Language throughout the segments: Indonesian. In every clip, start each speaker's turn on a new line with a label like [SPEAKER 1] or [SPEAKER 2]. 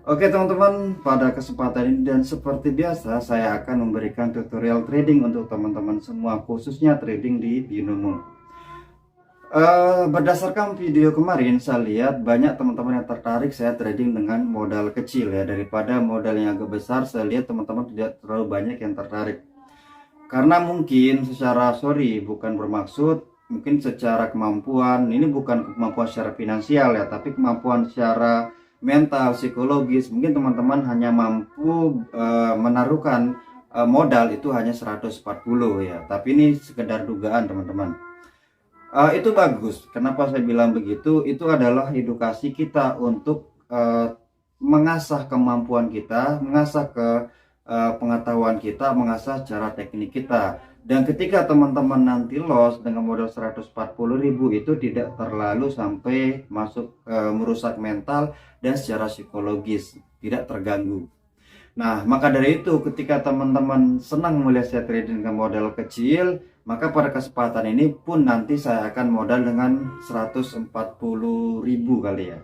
[SPEAKER 1] Oke teman-teman, pada kesempatan ini dan seperti biasa saya akan memberikan tutorial trading untuk teman-teman semua, khususnya trading di Binomo. Berdasarkan video kemarin saya lihat banyak teman-teman yang tertarik saya trading dengan modal kecil ya, daripada modal yang agak besar. Saya lihat teman-teman tidak terlalu banyak yang tertarik karena mungkin secara bukan bermaksud, mungkin secara kemampuan ini bukan kemampuan secara finansial ya, tapi kemampuan secara mental psikologis. Mungkin teman-teman hanya mampu menaruhkan modal itu hanya 140 ya, tapi ini sekedar dugaan teman-teman. Itu bagus. Kenapa saya bilang begitu? Itu adalah edukasi kita untuk mengasah kemampuan kita, mengasah pengetahuan kita, mengasah cara teknik kita. Dan ketika teman-teman nanti loss dengan modal 140.000 itu tidak terlalu sampai masuk merusak mental dan secara psikologis tidak terganggu. Nah, maka dari itu ketika teman-teman senang melihat saya trading dengan modal kecil, maka pada kesempatan ini pun nanti saya akan modal dengan 140.000 kali ya.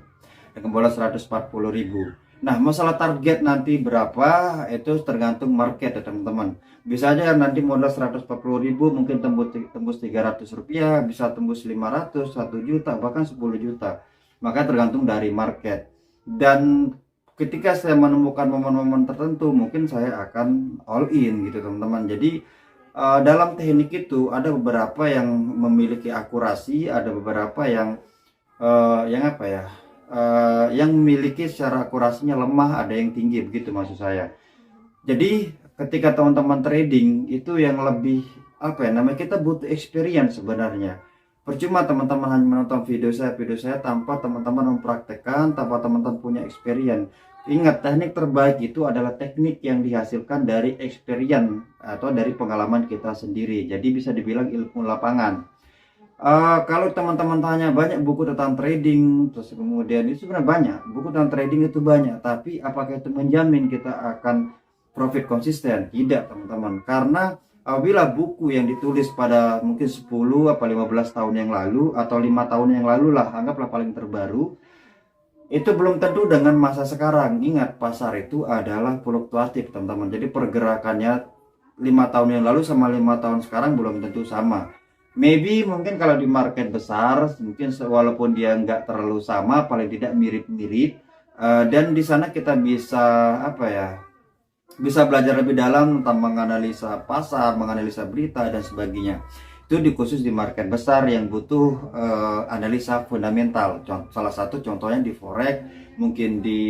[SPEAKER 1] Dengan modal 140.000. Nah, masalah target nanti berapa itu tergantung market ya teman-teman. Bisa aja nanti modal 140.000 mungkin tembus 300 rupiah, bisa tembus 500, 1 juta, bahkan 10 juta. Maka tergantung dari market. Dan ketika saya menemukan momen-momen tertentu mungkin saya akan all in gitu teman-teman. Jadi dalam teknik itu ada beberapa yang memiliki akurasi, ada beberapa yang apa ya, yang memiliki secara akurasinya lemah, ada yang tinggi, begitu maksud saya. Jadi ketika teman-teman trading itu yang lebih apa ya namanya, kita butuh experience sebenarnya. Percuma teman-teman hanya menonton video saya tanpa teman-teman mempraktekkan, tanpa teman-teman punya experience. Ingat, teknik terbaik itu adalah teknik yang dihasilkan dari experience atau dari pengalaman kita sendiri. Jadi bisa dibilang ilmu lapangan. Kalau teman-teman tanya banyak buku tentang trading, terus kemudian itu sebenarnya banyak buku tentang trading itu banyak, tapi apakah itu menjamin kita akan profit konsisten? Tidak teman-teman, karena apabila buku yang ditulis pada mungkin 10 atau 15 tahun yang lalu atau 5 tahun yang lalu lah, anggaplah paling terbaru, itu belum tentu dengan masa sekarang. Ingat, pasar itu adalah fluktuatif teman-teman, jadi pergerakannya 5 tahun yang lalu sama 5 tahun sekarang belum tentu sama. Maybe mungkin kalau di market besar mungkin walaupun dia nggak terlalu sama, paling tidak mirip-mirip. Dan di sana kita bisa apa ya, bisa belajar lebih dalam tentang menganalisa pasar, menganalisa berita dan sebagainya. Itu khusus di market besar yang butuh analisa fundamental. Salah satu contohnya di forex, mungkin di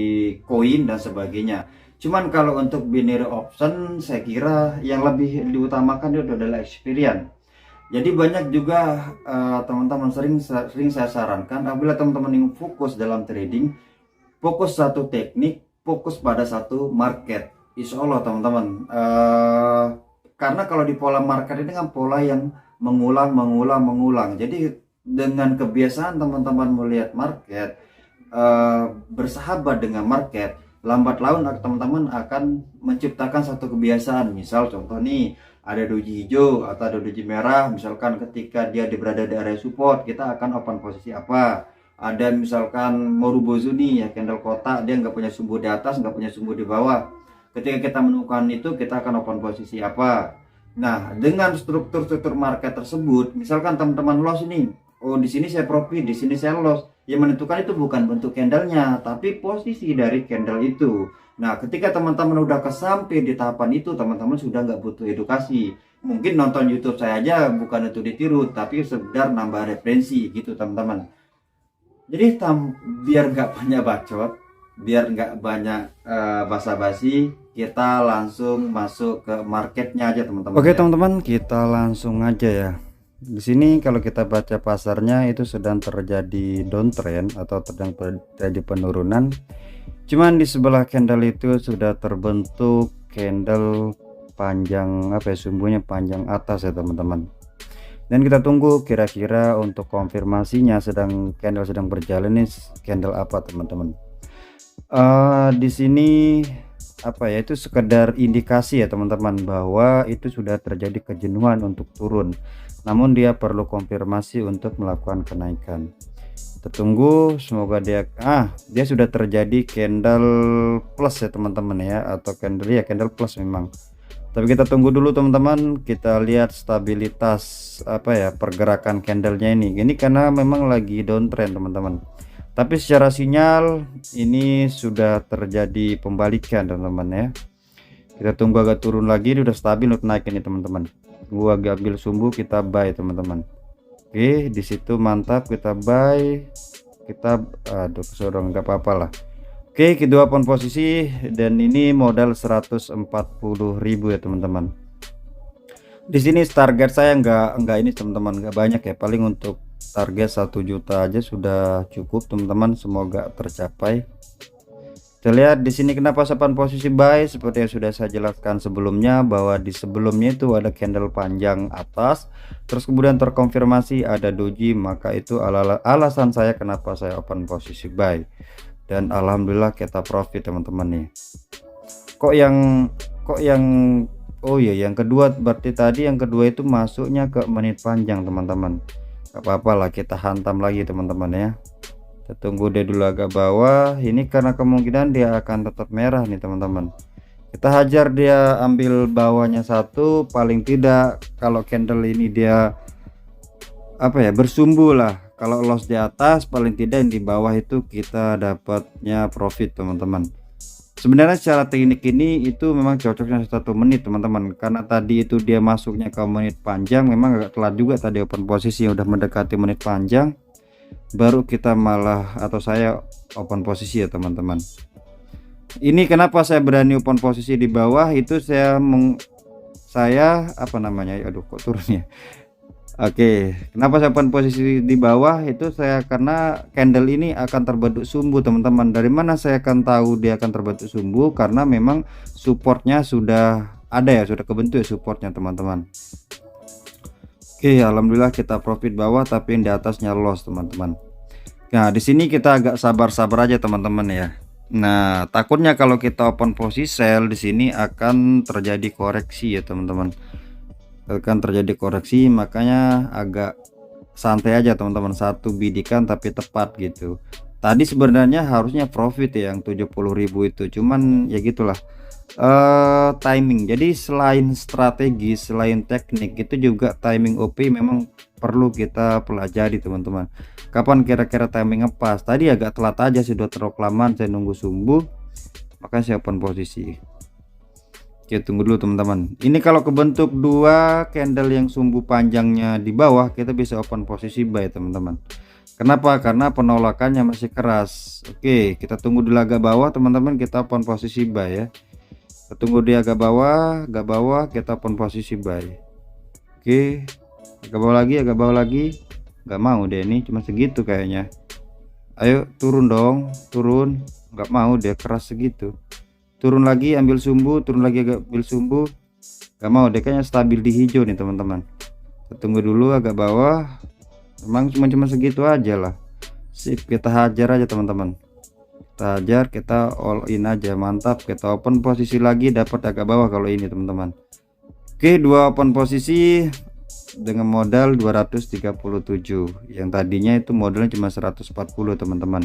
[SPEAKER 1] koin dan sebagainya. Cuman kalau untuk binary option saya kira yang lebih diutamakan itu adalah experience. Jadi banyak juga teman-teman sering saya sarankan apabila teman-teman ingin fokus dalam trading, fokus satu teknik, fokus pada satu market. Insya Allah teman-teman, karena kalau di pola market ini kan pola yang mengulang. Jadi dengan kebiasaan teman-teman melihat market, bersahabat dengan market, lambat laun teman-teman akan menciptakan satu kebiasaan. Misal contoh nih, ada doji hijau atau ada doji merah, misalkan ketika dia berada di area support kita akan open posisi apa. Ada misalkan Morubozu nih ya, candle kotak, dia nggak punya sumbu di atas, nggak punya sumbu di bawah. Ketika kita menemukan itu kita akan open posisi apa. Nah, dengan struktur market tersebut, misalkan teman-teman loss ini, oh di sini saya profit, di sini saya loss, yang menentukan itu bukan bentuk candlenya tapi posisi dari candle itu. Nah, ketika teman-teman udah sampai di tahapan itu, teman-teman sudah nggak butuh edukasi. Mungkin nonton YouTube saya aja bukan untuk ditiru, tapi sekedar nambah referensi gitu teman-teman. Jadi biar nggak banyak bacot, biar nggak banyak basa-basi, kita langsung masuk ke marketnya aja teman-teman. Oke teman-teman, kita langsung aja ya. Di sini kalau kita baca pasarnya itu sedang terjadi downtrend atau sedang terjadi penurunan. Cuman di sebelah candle itu sudah terbentuk candle panjang apa ya, sumbunya panjang atas ya teman-teman. Dan kita tunggu kira-kira untuk konfirmasinya candle sedang berjalan nih, candle apa teman-teman. Di sini apa ya, itu sekedar indikasi ya teman-teman bahwa itu sudah terjadi kejenuhan untuk turun, namun dia perlu konfirmasi untuk melakukan kenaikan. Kita tunggu, semoga dia sudah terjadi candle plus ya teman-teman ya, atau candle plus memang. Tapi kita tunggu dulu teman-teman, kita lihat stabilitas pergerakan candlenya ini karena memang lagi downtrend teman-teman. Tapi secara sinyal ini sudah terjadi pembalikan teman-teman ya. Kita tunggu agak turun lagi, ini udah stabil untuk naik ini teman-teman. Tunggu agak ambil sumbu, kita buy teman-teman. Oke, di situ mantap, kita buy. Kita kesorong, nggak apa-apa lah. Oke, kedua pon posisi, dan ini modal 140.000 ya teman-teman. Di sini target saya nggak ini teman-teman, nggak banyak ya, paling untuk target 1 juta aja sudah cukup teman-teman, semoga tercapai. Kita lihat di sini kenapa 8 posisi buy, seperti yang sudah saya jelaskan sebelumnya, bahwa di sebelumnya itu ada candle panjang atas, terus kemudian terkonfirmasi ada doji, maka itu alasan saya kenapa saya open posisi buy. Dan alhamdulillah kita profit teman-teman nih. Kok yang oh iya, yang kedua berarti tadi yang kedua itu masuknya ke menit panjang teman-teman. Gak apa-apa lah, kita hantam lagi teman-teman ya. Kita tunggu dia dulu agak bawah ini, karena kemungkinan dia akan tetap merah nih teman-teman. Kita hajar dia ambil bawahnya satu, paling tidak kalau candle ini dia bersumbu lah. Kalau loss di atas, paling tidak yang di bawah itu kita dapatnya profit teman-teman. Sebenarnya secara teknik ini itu memang cocoknya 1 menit teman-teman, karena tadi itu dia masuknya ke menit panjang, memang agak telat juga tadi open posisi yang udah mendekati menit panjang, baru kita saya open posisi ya teman-teman. Ini kenapa saya berani open posisi di bawah itu, kok turun ya. Oke, kenapa saya open posisi di bawah itu karena candle ini akan terbentuk sumbu teman-teman. Dari mana saya akan tahu dia akan terbentuk sumbu? Karena memang supportnya sudah ada ya, sudah kebentuk ya supportnya teman-teman. Oke, alhamdulillah kita profit bawah, tapi yang di atasnya loss teman-teman. Nah, di sini kita agak sabar-sabar aja teman-teman ya. Nah, takutnya kalau kita open posisi sell di sini akan terjadi koreksi ya teman-teman. Akan terjadi koreksi, makanya agak santai aja teman-teman, satu bidikan tapi tepat gitu. Tadi sebenarnya harusnya profit ya yang 70.000 itu, cuman ya gitulah. Timing, jadi selain strategi, selain teknik, itu juga timing OP memang perlu kita pelajari teman-teman. Kapan kira-kira timing ngepas? Tadi agak telat aja, sudah terlalu kelamaan saya nunggu sumbu, makanya saya open posisi. Oke, tunggu dulu teman-teman. Ini kalau kebentuk 2 candle yang sumbu panjangnya di bawah, kita bisa open posisi buy teman-teman. Kenapa? Karena penolakannya masih keras. Oke, kita tunggu dulu agak bawah teman-teman, kita open posisi buy ya. Kita tunggu dia agak bawah, kita open posisi buy. Oke, agak bawah lagi, nggak mau deh, ini cuma segitu kayaknya. Ayo turun dong, turun. Nggak mau, dia keras segitu. Turun lagi, ambil sumbu, turun lagi agak ambil sumbu, nggak mau, dia kayaknya stabil di hijau nih teman-teman. Kita tunggu dulu agak bawah, memang cuma segitu aja lah. Sip, kita hajar aja teman-teman. Kita hajar, kita all in aja, mantap. Kita open posisi lagi, dapat agak bawah kalau ini teman-teman. Oke, 2 open posisi dengan modal 237, yang tadinya itu modalnya cuma 140 teman-teman.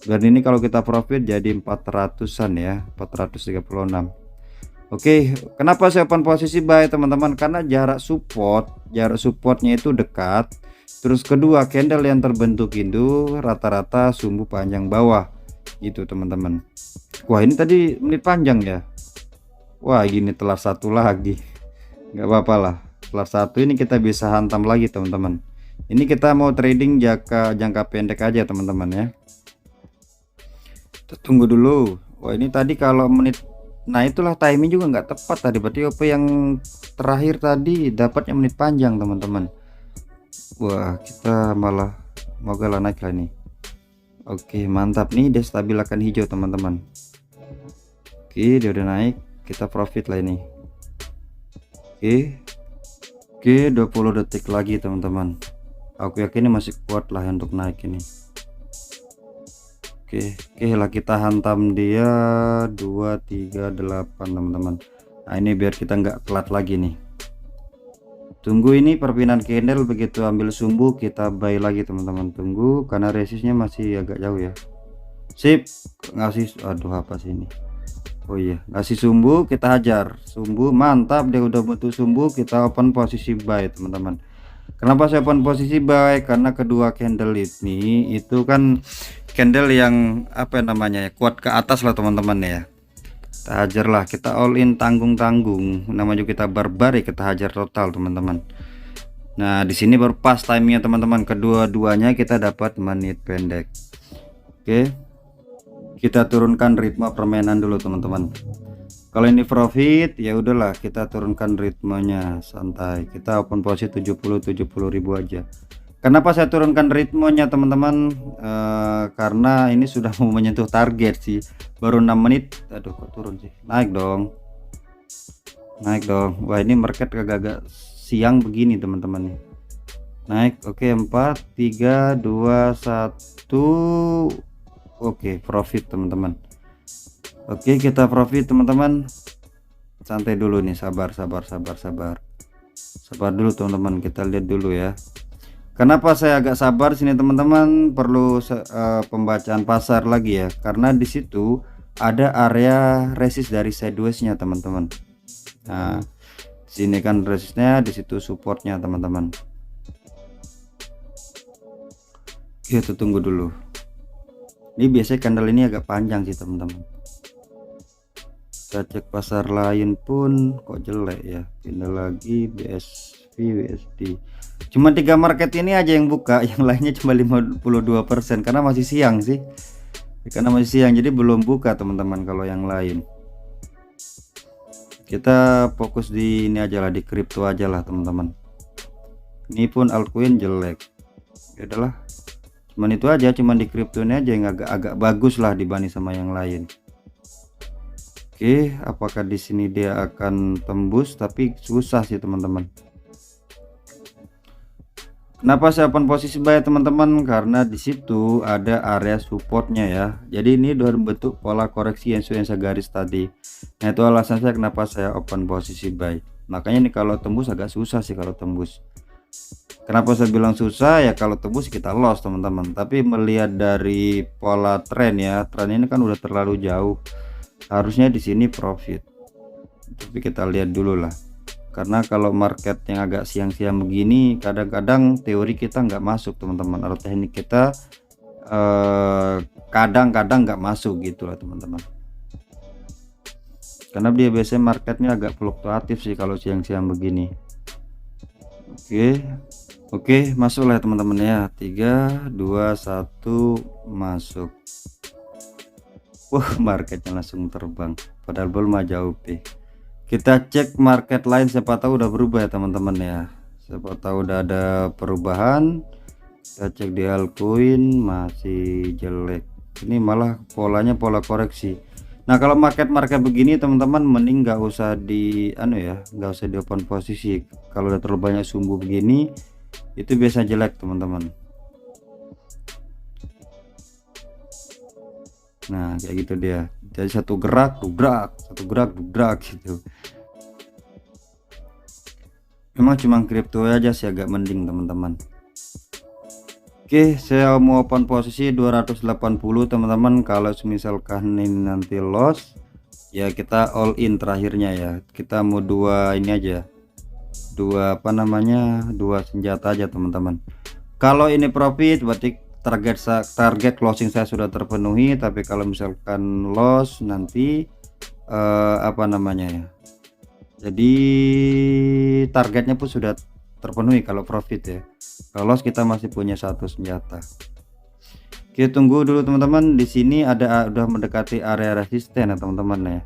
[SPEAKER 1] Dan ini kalau kita profit jadi 400-an ya, 436. Oke, kenapa saya open posisi buy teman-teman? Karena jarak supportnya itu dekat. Terus kedua, candle yang terbentuk itu rata-rata sumbu panjang bawah gitu teman-teman. Wah, ini tadi menit panjang ya. Wah, gini telah satu lagi, nggak apa-apa lah. Setelah satu ini kita bisa hantam lagi teman-teman. Ini kita mau trading jangka pendek aja teman-teman ya. Kita tunggu dulu. Wah, ini tadi kalau menit, nah itulah timing juga nggak tepat tadi, berarti OP yang terakhir tadi dapatnya menit panjang teman-teman. Wah, kita malah mau naik lah nih. Oke, mantap nih, dia stabil akan hijau teman-teman. Oke, dia udah naik, kita profit lah ini. Oke, 20 detik lagi teman-teman. Aku yakin ini masih kuat lah untuk naik ini. Oke lah, kita hantam dia 238 teman-teman. Nah, ini biar kita nggak telat lagi nih. Tunggu ini perpindahan candle, begitu ambil sumbu kita buy lagi teman-teman. Tunggu karena resistnya masih agak jauh ya. Sip, ngasih, aduh apa sih ini? Oh iya, ngasih sumbu, kita hajar sumbu, mantap, dia udah butuh sumbu, kita open posisi buy teman-teman. Kenapa saya open posisi buy? Karena kedua candle ini itu kan candle yang apa namanya ya, kuat ke atas lah teman-teman ya. Kita hajar lah, kita all in, tanggung-tanggung, namanya kita barbar ya, kita hajar total teman-teman. Nah di sini baru pas timingnya teman-teman, kedua-duanya kita dapat menit pendek. Oke, kita turunkan ritme permainan dulu teman-teman. Kalau ini profit ya udahlah, kita turunkan ritmenya santai, kita open posisi 70.000 aja. Kenapa saya turunkan ritmenya teman-teman? Karena ini sudah mau menyentuh target sih, baru 6 menit. Aduh kok turun sih, naik dong, naik dong. Wah ini market agak-agak siang begini teman-teman nih. Naik, oke, 4 3 2 1. Oke, profit teman-teman. Oke, kita profit teman-teman. Santai dulu nih, sabar dulu teman-teman, kita lihat dulu ya. Kenapa saya agak sabar sini teman-teman? Perlu pembacaan pasar lagi ya, karena di situ ada area resist dari sideways-nya teman-teman. Nah, sini kan resistnya, di situ supportnya teman-teman. Kita tunggu dulu. Ini biasanya candle ini agak panjang sih teman-teman. Kita cek pasar lain pun kok jelek ya. Pindah lagi BSV, BSD. Cuma 3 market ini aja yang buka, yang lainnya cuma 52% karena masih siang sih. Karena masih siang jadi belum buka teman-teman. Kalau yang lain kita fokus di ini aja lah, di kripto aja lah teman-teman. Ini pun altcoin jelek. Ya udahlah. Cuman itu aja, cuman di kripto ini aja yang agak bagus lah dibanding sama yang lain. Oke, apakah di sini dia akan tembus? Tapi susah sih teman-teman. Kenapa saya open posisi buy teman-teman? Karena di situ ada area supportnya ya. Jadi ini udah bentuk pola koreksi yang saya garis tadi. Nah itu alasan saya kenapa saya open posisi buy. Makanya ini kalau tembus agak susah sih kalau tembus. Kenapa saya bilang susah ya, kalau tembus kita loss teman-teman. Tapi melihat dari pola tren ya, tren ini kan udah terlalu jauh. Harusnya di sini profit. Tapi kita lihat dulu lah. Karena kalau market yang agak siang-siang begini, kadang-kadang teori kita nggak masuk teman-teman, atau teknik kita kadang-kadang nggak masuk gitulah teman-teman. Karena dia biasanya marketnya agak fluktuatif sih kalau siang-siang begini. Oke, masuk lah teman-teman ya. 3 2 1 masuk. Marketnya langsung terbang, padahal belum jauh deh. Kita cek market lain, siapa tahu udah berubah ya teman-teman ya, siapa tahu udah ada perubahan. Kita cek di altcoin masih jelek, ini malah polanya pola koreksi. Nah kalau market begini teman-teman, mending nggak usah di nggak usah di open posisi. Kalau udah terlalu banyak sumbu begini itu biasa jelek teman-teman. Nah kayak gitu dia, jadi satu gerak dugrak gitu. Memang cuma kripto aja sih agak mending teman-teman. Oke, saya mau open posisi 280 teman-teman. Kalau misalkan ini nanti loss ya kita all in terakhirnya ya. Kita mau dua ini aja, dua senjata aja teman-teman. Kalau ini profit berarti target closing saya sudah terpenuhi. Tapi kalau misalkan loss nanti jadi targetnya pun sudah terpenuhi kalau profit ya. Kalau loss kita masih punya satu senjata. Kita tunggu dulu teman-teman. Di sini udah mendekati area resisten ya teman-teman ya.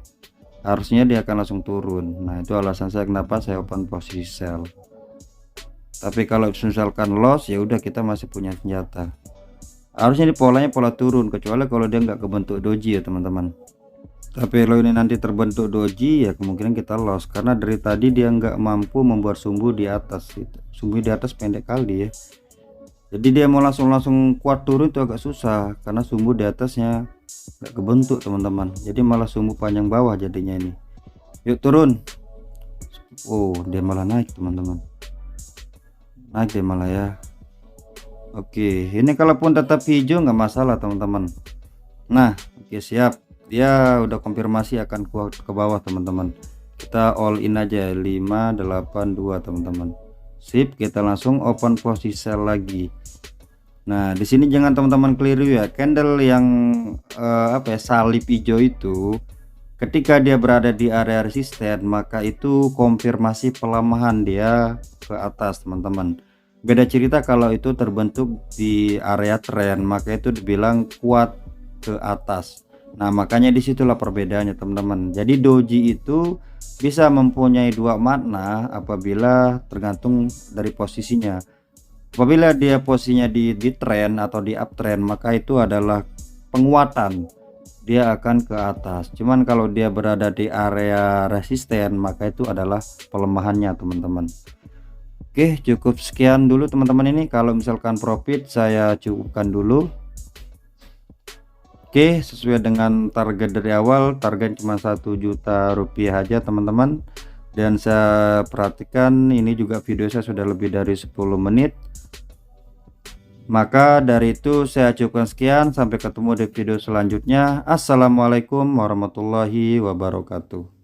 [SPEAKER 1] Harusnya dia akan langsung turun. Nah itu alasan saya kenapa saya open posisi sell. Tapi kalau misalkan loss ya udah, kita masih punya senjata. Harusnya di polanya pola turun, kecuali kalau dia nggak kebentuk doji ya teman-teman. Tapi kalau ini nanti terbentuk doji ya kemungkinan kita loss, karena dari tadi dia nggak mampu membuat sumbu di atas gitu. Sumbu di atas pendek kali ya, jadi dia mau langsung kuat turun itu agak susah karena sumbu di atasnya nggak kebentuk teman-teman. Jadi malah sumbu panjang bawah jadinya ini. Yuk turun. Oh dia malah naik teman-teman. naik deh malah ya. Oke, ini kalaupun tetap hijau nggak masalah teman-teman. Nah, oke siap. Dia udah konfirmasi akan kuat ke bawah teman-teman. Kita all in aja 582 teman-teman. Sip, kita langsung open posisi sell lagi. Nah, di sini jangan teman-teman keliru ya. Candle yang salib hijau itu ketika dia berada di area resisten, maka itu konfirmasi pelemahan dia ke atas teman-teman. Beda cerita kalau itu terbentuk di area tren, maka itu dibilang kuat ke atas. Nah, makanya disitulah perbedaannya teman-teman. Jadi doji itu bisa mempunyai dua makna apabila tergantung dari posisinya. Apabila dia posisinya di tren atau di uptrend, maka itu adalah penguatan, dia akan ke atas. Cuman kalau dia berada di area resisten, maka itu adalah pelemahannya teman-teman. Oke, cukup sekian dulu teman-teman ini. Kalau misalkan profit saya cukupkan dulu. Oke, sesuai dengan target dari awal, target cuma 1 juta rupiah aja teman-teman. Dan saya perhatikan ini juga video saya sudah lebih dari 10 menit. Maka dari itu saya cukupkan sekian, sampai ketemu di video selanjutnya. Assalamualaikum warahmatullahi wabarakatuh.